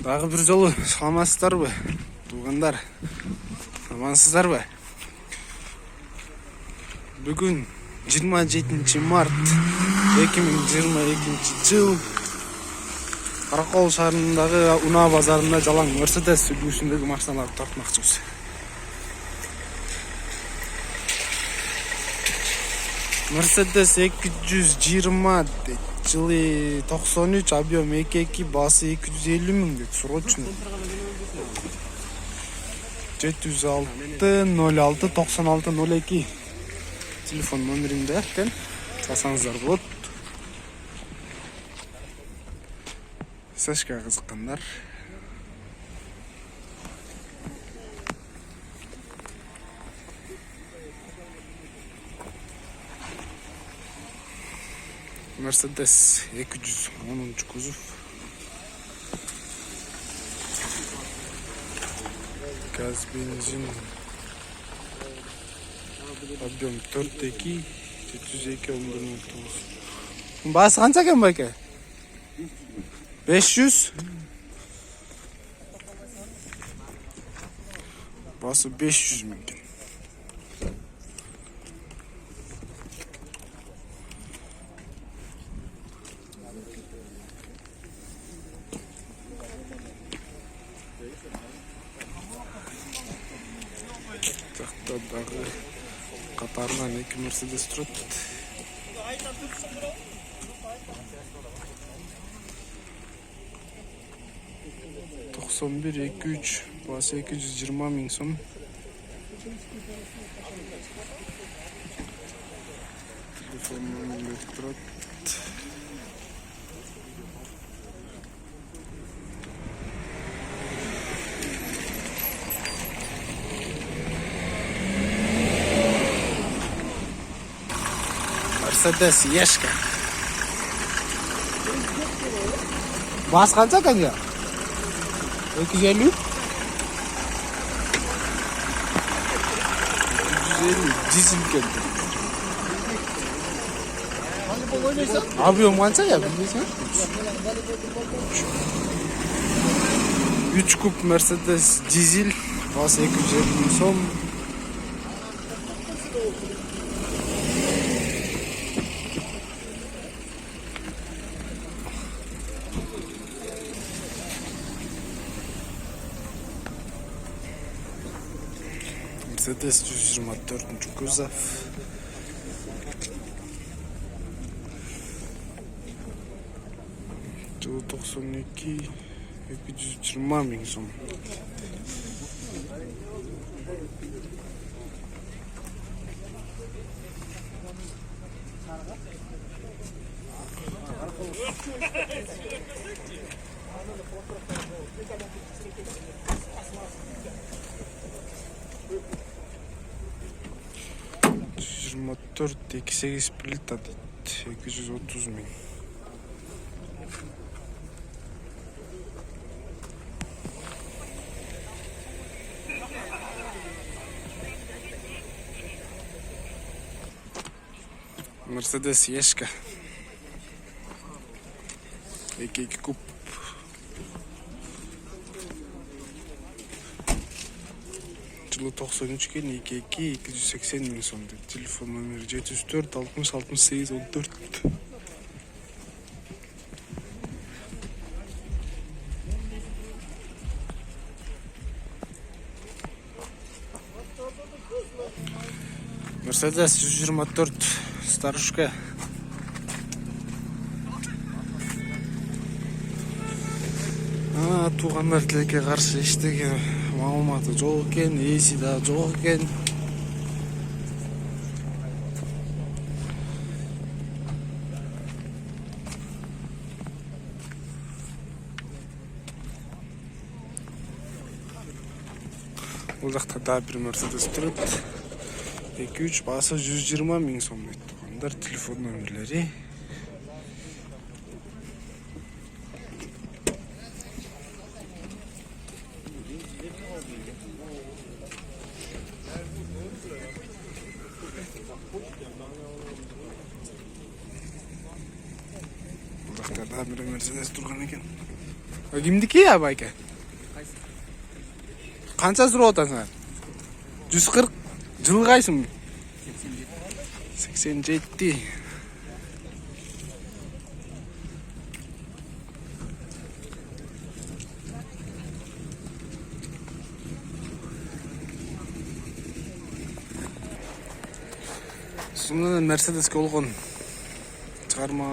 Дагы бир жолу саламатсыздарбы, туугандар? Амансыздарбы? Бүгүн 27 март 2022 жыл Каракол шаарындагы Унаа базарында жалаң Мерседес үлгүсүндөгү машиналарды тартмакчыбыз. Mercedes 220 жылы 93 объем 2.2 басы 250 миң деп срочно 706 06 96 02 телефон номеримде экен чалсаңыздар болот. Сашка кызыккандар Mercedes 210 кузов. Газ, бензин. Объем 4.2 702 11.9. Басы канча экен байке? 500. Басы 500 миң экен. Дагы катарынан 2 Mercedes турат. Токсон бир 2-3 басы 220 миң сом. Телефон номери турат. Mercedes Ешка. Басы канча экен я? 250? 250 дизель экен. Объем канча я билесиң? 3 куб Mercedes дизель, басы 250 миң сом. Mercedes 124 кузов. Жылы 92 220 миң сом. Мотор 2.8 плита 230 миң. Mercedes Ешка 2.2 куб. Жылы 93 кен 2.2 280 миң сом. Телефон номери 704 60 68 14. Mercedes 124 старушка. Туугандар тилекке каршы эчтеги маалыматы жок экен, эси да жок экен. Бул жакта да бир Mercedes турат. 2-3 басы 120 миң сом дейт туугандар. Телефон номерлери. Бул жакта да бир Mercedes турган экен. Кимдики я байке? Канча сурап атасың? 140 жыл кайсың? 87. Сонун Мерседеске болгон чыгарма